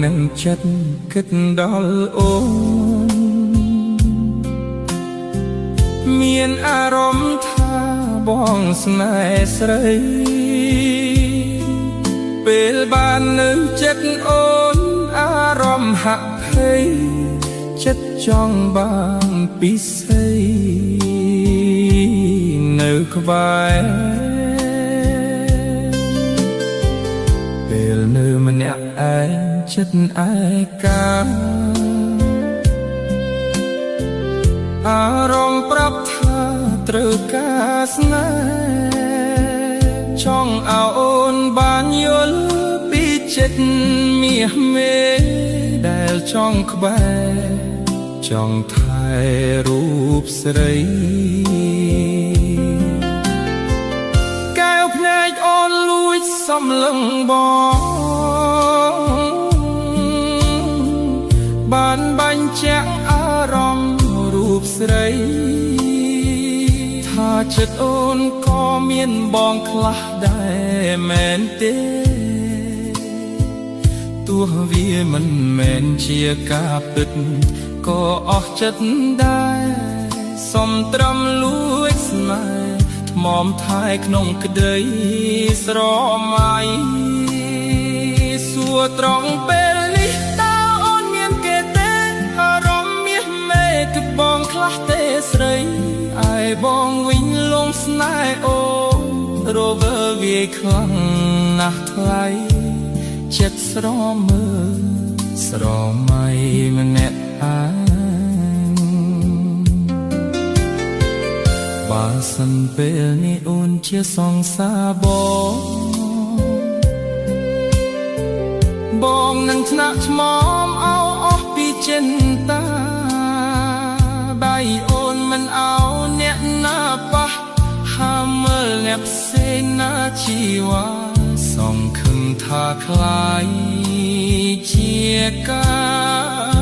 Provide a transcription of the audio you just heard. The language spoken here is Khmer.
នឹងចិត្តគិតដល់អូនមានអារម្មណ៍ថាបងស្នេហ៍ស្រីពេលបាននៅចិត្តអូនអារម្មណ៍ហាក់ភ័យចិត្តចង់បានពិសីនៅក្បែរពេលនៅម្នាក់ឯងចិត្តឯកាអារម្មណ៍ប្រាប់ថាត្រូវការស្នេហ៍ចង់ឲ្យអូនបានយល់ពីចិត្តមាសមេដែលចង់ក្បែរចង់ថែរូបស្រីកែវភ្នែកអូនលួចសំឡឹងបងបានបាញ់ចាក់អារម្មណ៍រូបស្រីថាចិត្តអូនក៏មានបងខ្លះដែរមែនទេទោះវាមិនមែនជាការពិតក៏អស់ចិត្តដែរសំត្រឹមលួចស្នេហ៍ថ្មមថែក្នុងក្តីស្រមៃសួរត្រង់ពេលនេះតើអូនមានគេទេអារម្មណ៍មាសមេគឺបងខ្លះទេស្រីឯបងវិញលងស្នេហ៍អូនរវើវាខ្លាំងណាស់ថ្លៃចិត្តស្រមើស្រមៃម្នាក់ឯងបើសិនពេលនេះអូនជាសង្សារបងនឹងថ្នាក់ឆ្មមអស់ពីចិនតាដៃអូនមិនអោអ្នកណាប៉ះហាមើលអ្នកផ្សេងណាជីវ៉ាសង្ឃឹមថាคล้ายជាការ